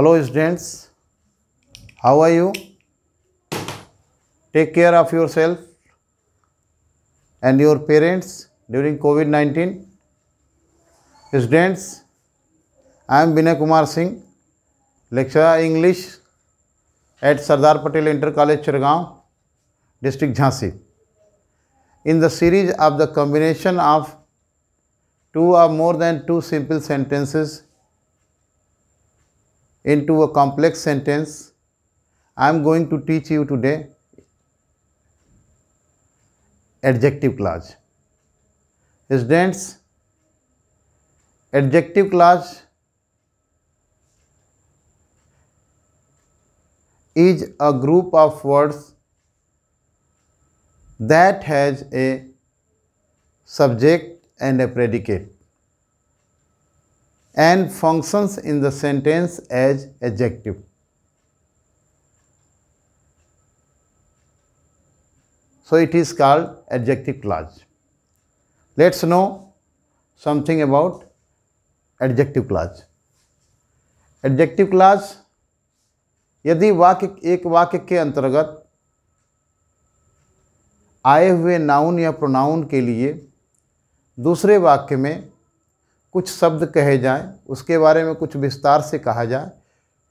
Hello students, how are you? Take care of yourself and your parents during COVID-19. Students, I am Vinay Kumar Singh, lecturer English at Sardar Patel Inter College, Chirgaon, District Jhansi. In the series of the combination of two or more than two simple sentences into a complex sentence, I am going to teach you today adjective clause. Students, adjective clause is a group of words that has a subject and a predicate and functions in the sentence as adjective. So it is called adjective clause. Let's know something about adjective clause. Adjective clause यदि एक वाक्य के अंतर्गत आए हुए noun या pronoun के लिए दूसरे वाक्य में कुछ शब्द कहे जाएं, उसके बारे में कुछ विस्तार से कहा जाए,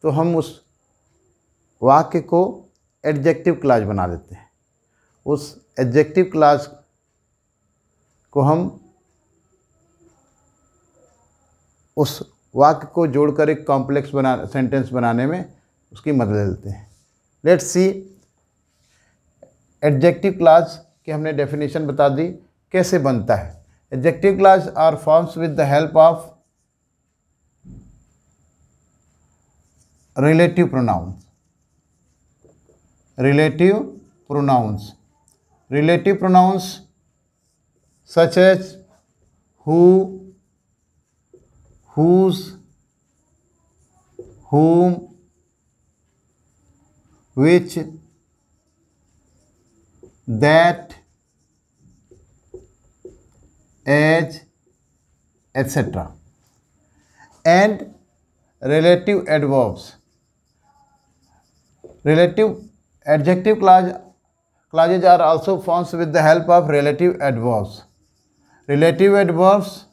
तो हम उस वाक्य को एडजेक्टिव क्लॉज बना देते हैं। उस एडजेक्टिव क्लॉज को हम उस वाक्य को जोड़कर एक कॉम्प्लेक्स सेंटेंस बनाने में उसकी मदद लेते हैं। लेट्स सी, एडजेक्टिव क्लॉज की हमने डेफिनेशन बता दी, कैसे बनता है। Adjective clause are forms with the help of relative pronouns. Relative pronouns such as who, whose, whom, which, that, as, etc. And relative adverbs. Relative adjective clauses are also formed with the help of relative adverbs. Relative adverbs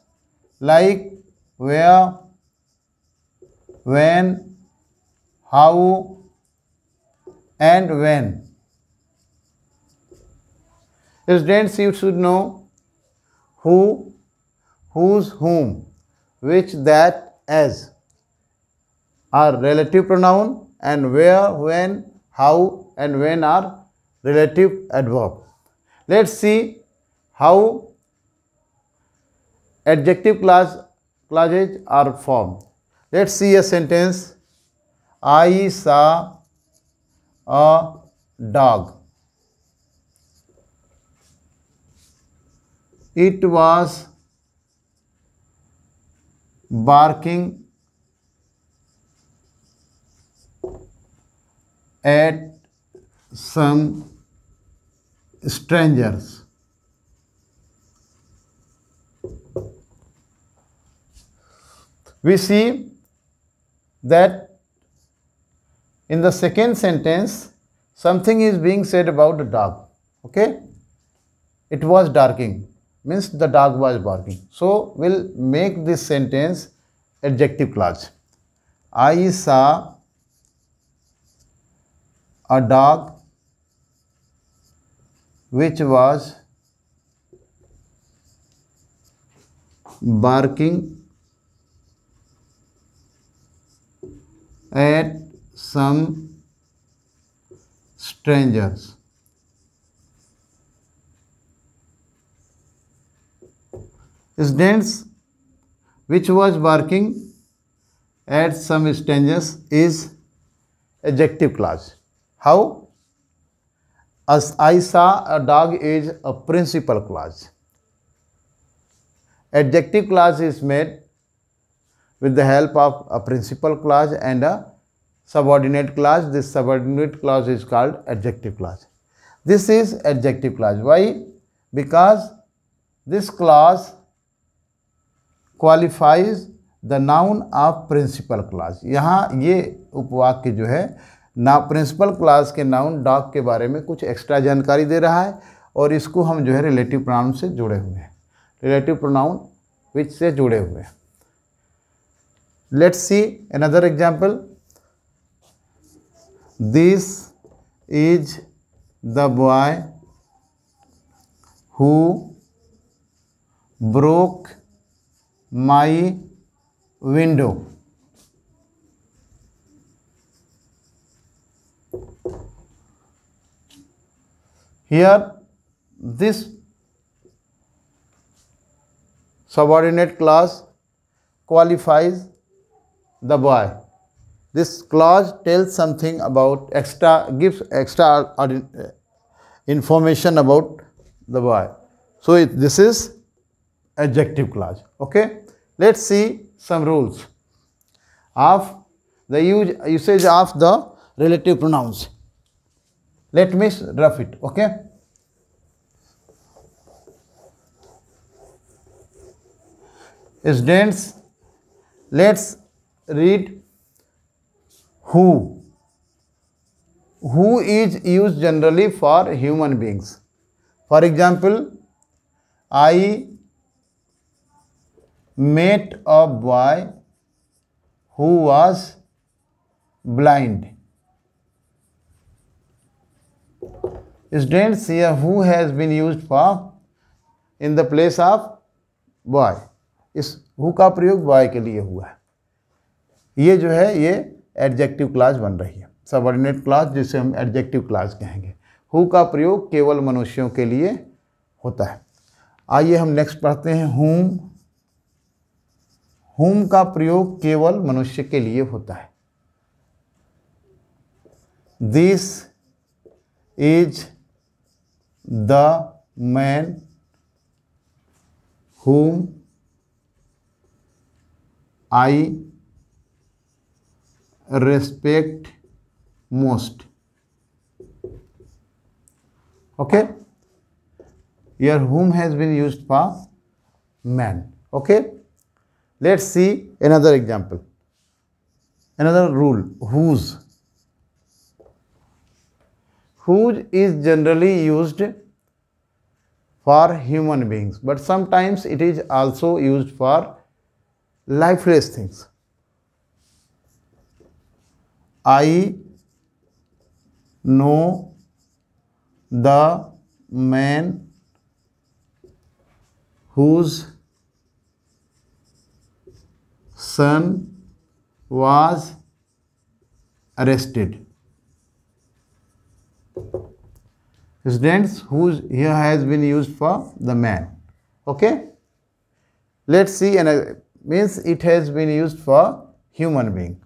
like where, when, how, and when. Students, you should know who, whose, whom, which, that, as are relative pronoun, and where, when, how, and when are relative adverb. Let's see how adjective clauses are formed. Let's see a sentence. I saw a dog. It was barking at some strangers. We see that in the second sentence something is being said about the dog. Okay, it was barking means the dog was barking. So we'll make this sentence adjective clause. I saw a dog which was barking at some strangers. Students, which was barking at some strangers is adjective clause. How? As I saw a dog is a principal clause. Adjective clause is made with the help of a principal clause and a subordinate clause. This subordinate clause is called adjective clause. This is adjective clause. Why? Because this clause qualifies the noun of principal clause. यहाँ ये उपवाक्य जो है ना principal clause के noun dog के बारे में कुछ एक्स्ट्रा जानकारी दे रहा है और इसको हम जो है रिलेटिव प्रोनाउन से जुड़े हुए हैं, रिलेटिव प्रोनाउन विच से जुड़े हुए हैं। Let's see another example. This is the boy who broke my window। Here this subordinate clause qualifies the boy. This clause tells something about gives extra information about the boy. So this is adjective clause. Okay, let's see some rules of the usage of the relative pronouns. Let me rough it. Okay, students, let's read who. Who is used generally for human beings. For example, I met a boy who was blind. Students, here who has been used for in the place of boy. इस who का प्रयोग boy के लिए हुआ है। ये जो है ये एडजेक्टिव क्लास बन रही है, सबऑर्डिनेट क्लास जिसे हम एडजेक्टिव क्लास कहेंगे। हु का प्रयोग केवल मनुष्यों के लिए होता है। आइए हम नेक्स्ट पढ़ते हैं whom। whom का प्रयोग केवल मनुष्य के लिए होता है। This is the man whom I respect most। Okay, here whom has been used for man. Okay, let's see another example, another rule, whose. Whose is generally used for human beings, but sometimes it is also used for lifeless things. I know the man whose son was arrested. Students, whose here has been used for the man. Okay, let's see, and means it has been used for human being.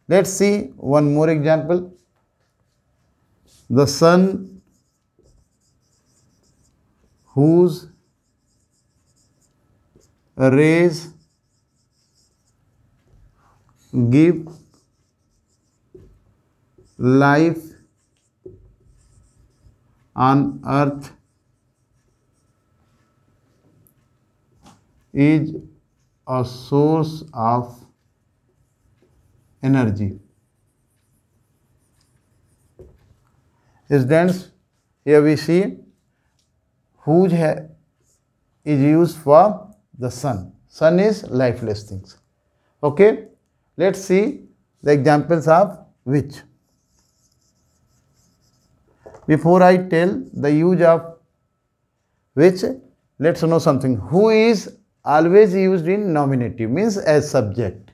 Let's see one more example. The sun whose rays give life on earth is a source of energy. Students, here we see whose is used for the sun. Sun is lifeless things. Okay, let's see the examples of which. Before I tell the use of which, let's know something. Who is always used in nominative, means as subject.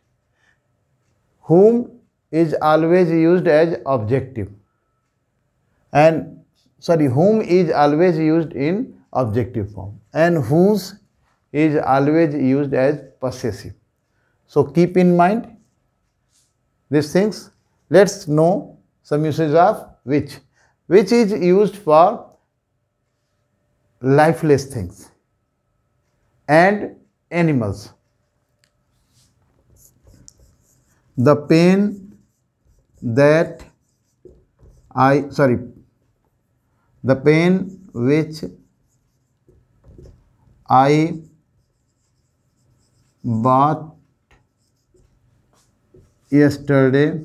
Whom is always used as objective. And whom is always used in objective form, and whose is always used as possessive. So keep in mind these things. Let's know some usage of which. Which is used for lifeless things and animals. The pain that the pain which I bought yesterday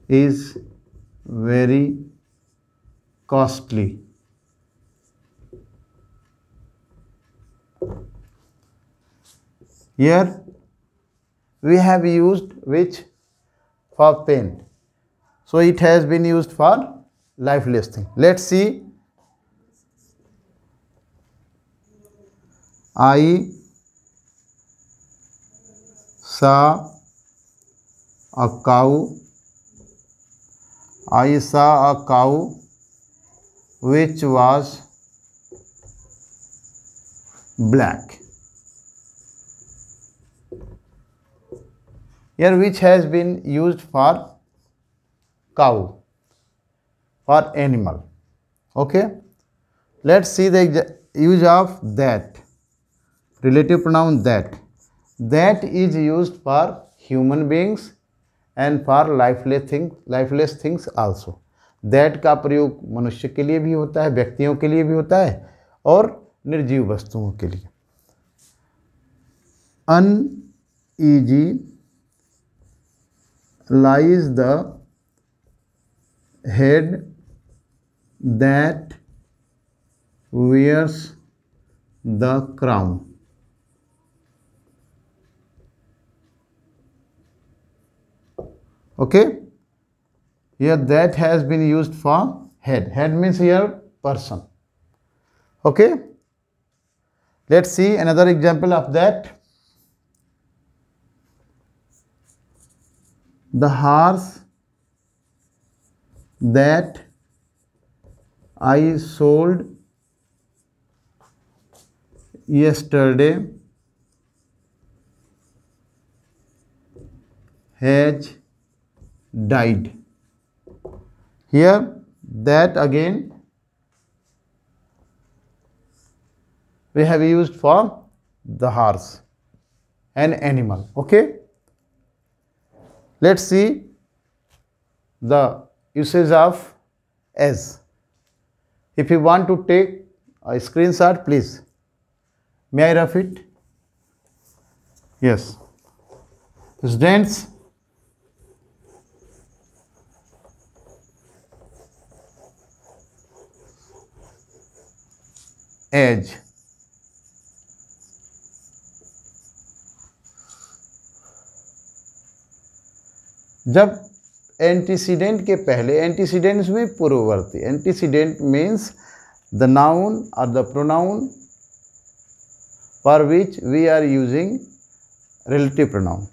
is very costly. Here we have used which for pen, so it has been used for lifeless thing. Let's see. I saw a cow. I saw a cow which was black. Here which has been used for cow, for animal. Okay, let's see the use of that. Relative pronoun that. That is used for human beings and for lifeless things also. That का प्रयोग मनुष्य के लिए भी होता है, व्यक्तियों के लिए भी होता है और निर्जीव वस्तुओं के लिए. Uneasy lies the head that wears the crown. Okay, here that has been used for head. Head means here person. Okay, let's see another example of that. The horse that I sold yesterday has died. Here that again we have used for the horse, an animal. Okay, let's see the usage of as. If you want to take a screenshot, please. May I rough it? Yes. Students, as. जब antecedent के पहले, antecedents में पूर्ववर्ती, antecedent means the noun और the pronoun for which we are using relative pronoun.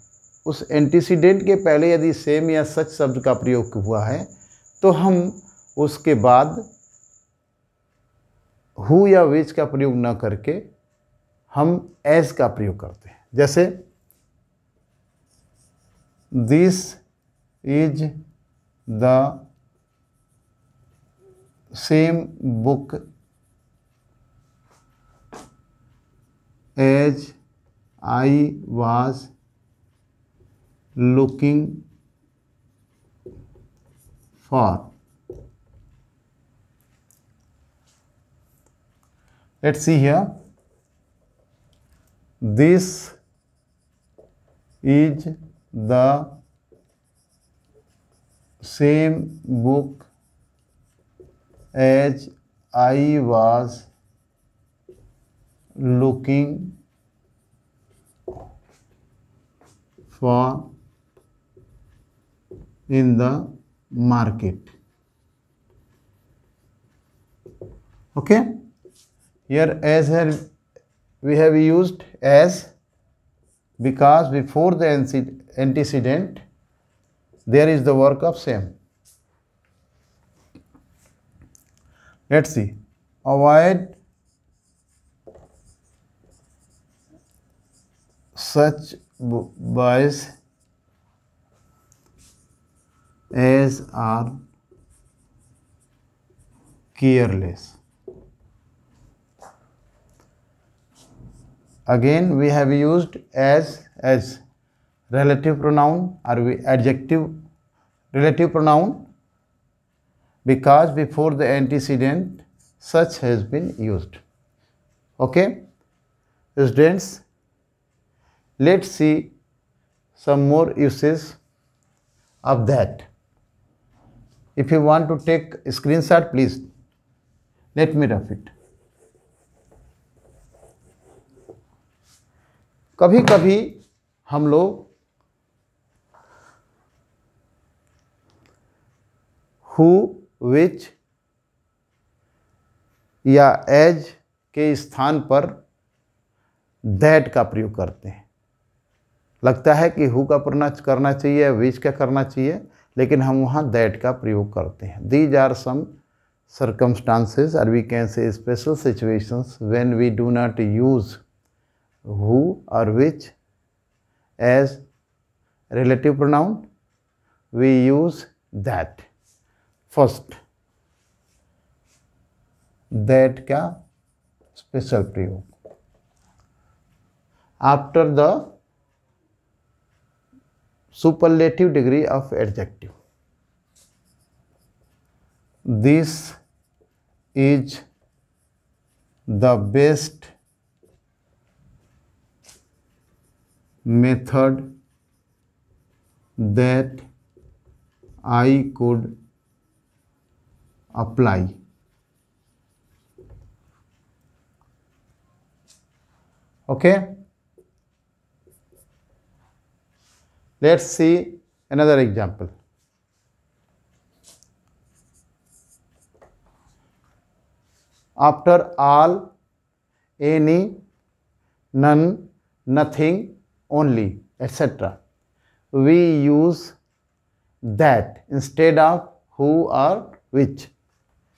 उस antecedent के पहले यदि सेम या सच शब्द का प्रयोग हुआ है तो हम उसके बाद हु या विच का प्रयोग न करके हम एज का प्रयोग करते हैं. जैसे this is the same book as I was looking for. Let's see here. This is the same book as I was looking for in the market. Okay, here as we have used as because before the antecedent there is the work of same. Let's see. Avoid such boys as are careless. Again we have used as relative pronoun or adjective relative pronoun because before the antecedent such has been used. Okay, students, Let's see some more uses of that. If you want to take a screenshot, please let me rough it. कभी कभी हम लोग who, which या as के स्थान पर that का प्रयोग करते हैं। लगता है कि who का करना चाहिए, which का करना चाहिए, लेकिन हम वहाँ that का प्रयोग करते हैं। These are some circumstances, or we can say special situations, when we do not use who or which as relative pronoun, we use that. First, that का special प्रयोग after the superlative degree of adjective. This is the best method that I could apply. Okay, let's see another example. After all, any, none, nothing, only, etc. we use that instead of who or which.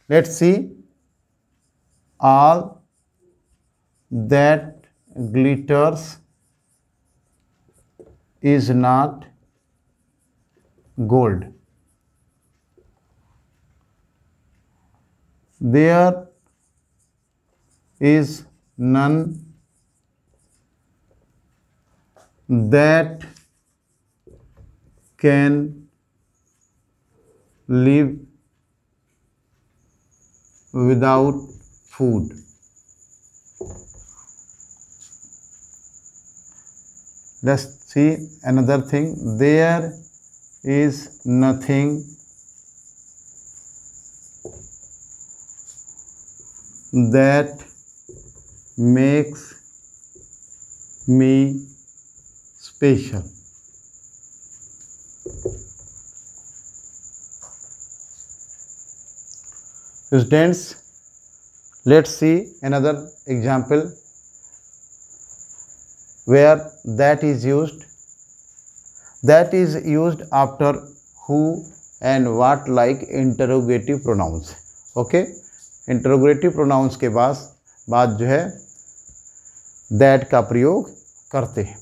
Let's see. All that glitters is not gold. There is none that can live without food. Let's see another thing. There is nothing that makes me special. Students, let's see another example where that is used. That is used after who and what like interrogative pronouns. Okay, interrogative pronouns के बाद जो है that का प्रयोग करते हैं.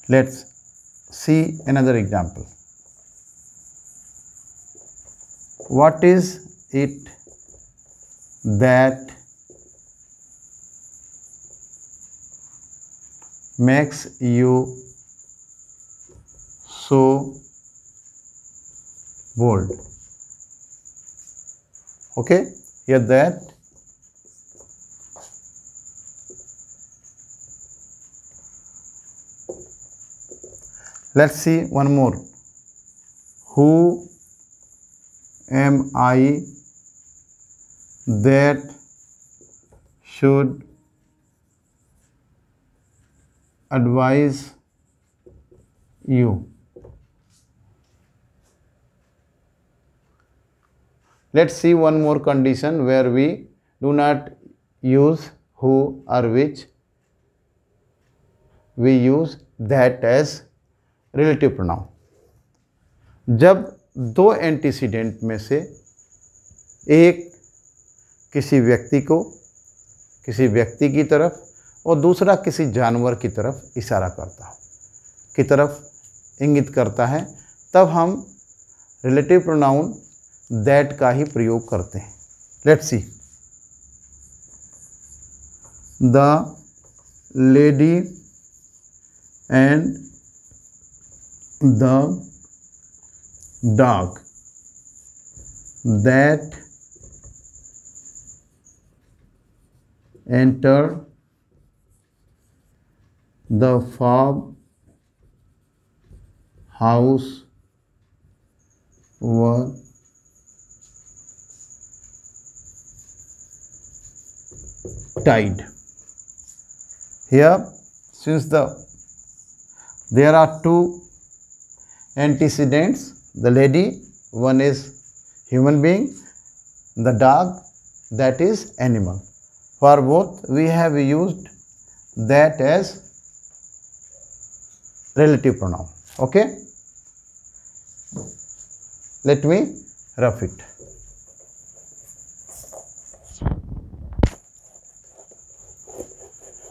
Let's see another example. What is it that makes you so bold? Okay, here that. Let's see one more. Who am I that should advise you? Let's see one more condition where we do not use who or which. We use that as relative pronoun. जब दो antecedent में से एक किसी व्यक्ति की तरफ और दूसरा किसी जानवर की तरफ इशारा करता हो, की तरफ इंगित करता है, तब हम रिलेटिव प्रोनाउन दैट का ही प्रयोग करते हैं. Let's see. The lady and the dog that enter the farm house was tied. Here, since there are two antecedents, the lady, one is human being, the dog, that is animal. For both, we have used that as relative pronoun. Okay? Let me rough it.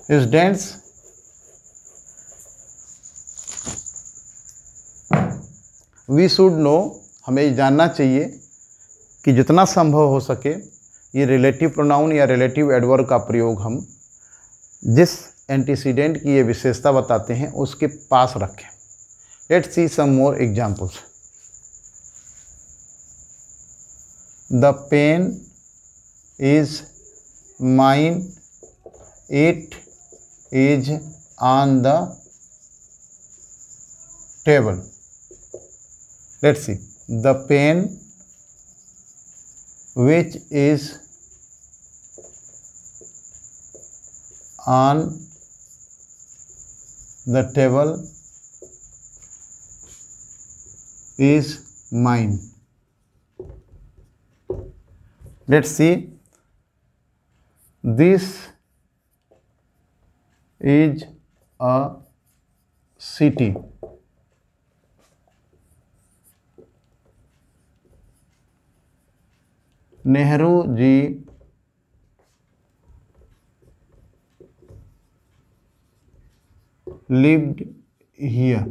Students, we should know, हमें जानना चाहिए कि जितना संभव हो सके ये relative pronoun या रिलेटिव एडवर्ब का प्रयोग हम जिस एंटीसीडेंट की ये विशेषता बताते हैं उसके पास रखें. Let's see some more examples. The pen is mine, it is on the table. Let's see. The pen which is on the table is mine. Let's see. This is a city. Nehru ji lived here.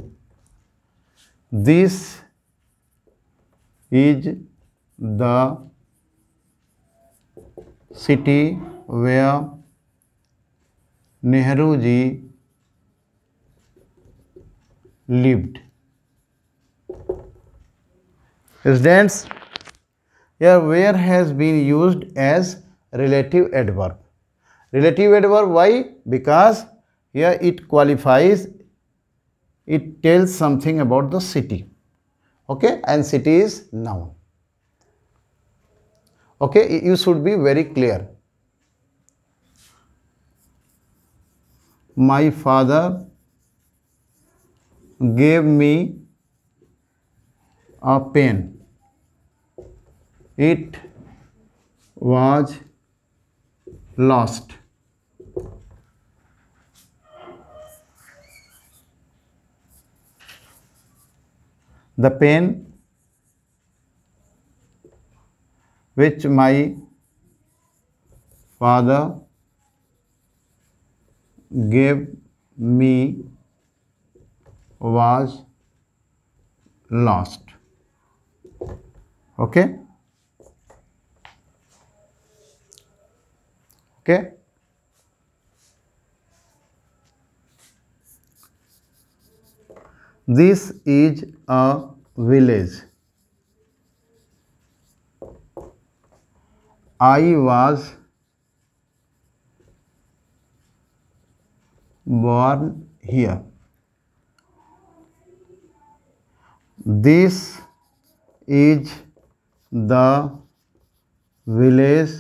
This is the city where Nehru ji lived. Students, here where has been used as relative adverb. Relative adverb, why? Because here it qualifies, it tells something about the city. Okay, and city is noun. Okay, you should be very clear. My father gave me a pen. It was lost. The pen which my father gave me was lost. Okay? Okay? This is a village. I was born here. This is the village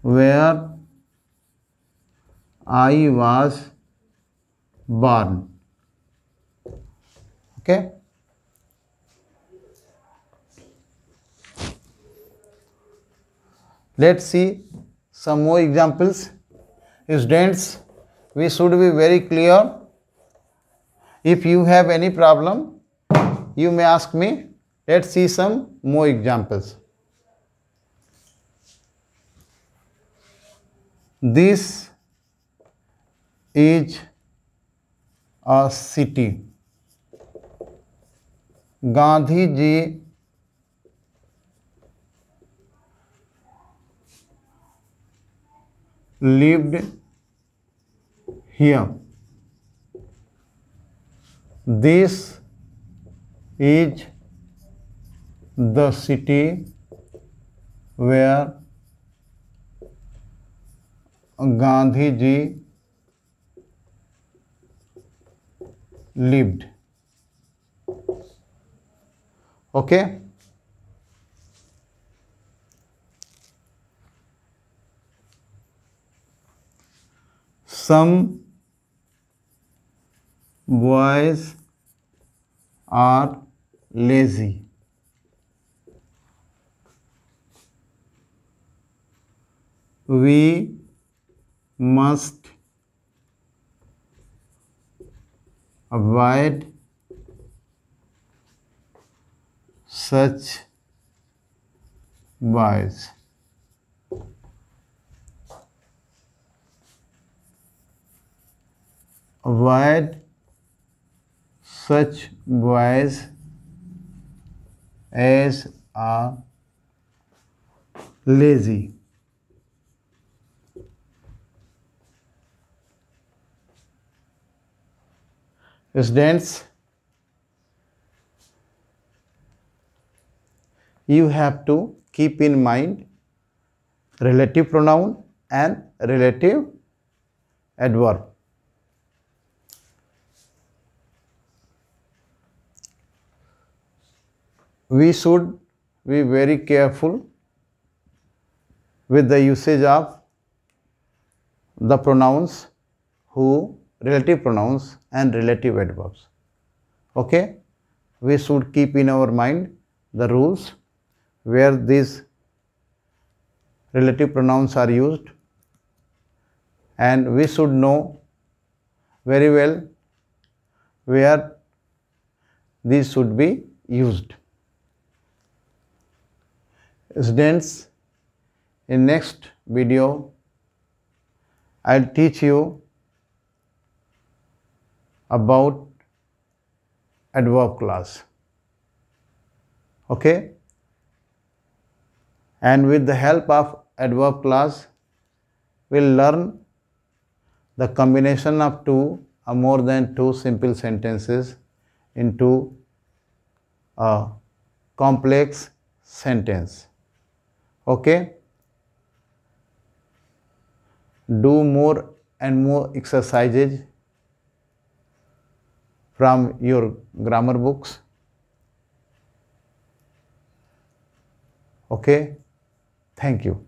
where I was born. Okay? Let's see some more examples. Students, we should be very clear. If you have any problem, you may ask me. Let's see some more examples. This is a city. Gandhi ji lived here. This is the city where Gandhi ji lived. Okay. Some boys are lazy. We must avoid such boys. Avoid such boys as are lazy. Students, you have to keep in mind relative pronoun and relative adverb. We should be very careful with the usage of the pronouns who, relative pronouns and relative adverbs. Okay, we should keep in our mind the rules where these relative pronouns are used, and we should know very well where these should be used. Students, in next video I'll teach you about adverb clause. Okay, and with the help of adverb clause we'll learn the combination of two or more than two simple sentences into a complex sentence. Okay, do more and more exercises from your grammar books. Okay, thank you.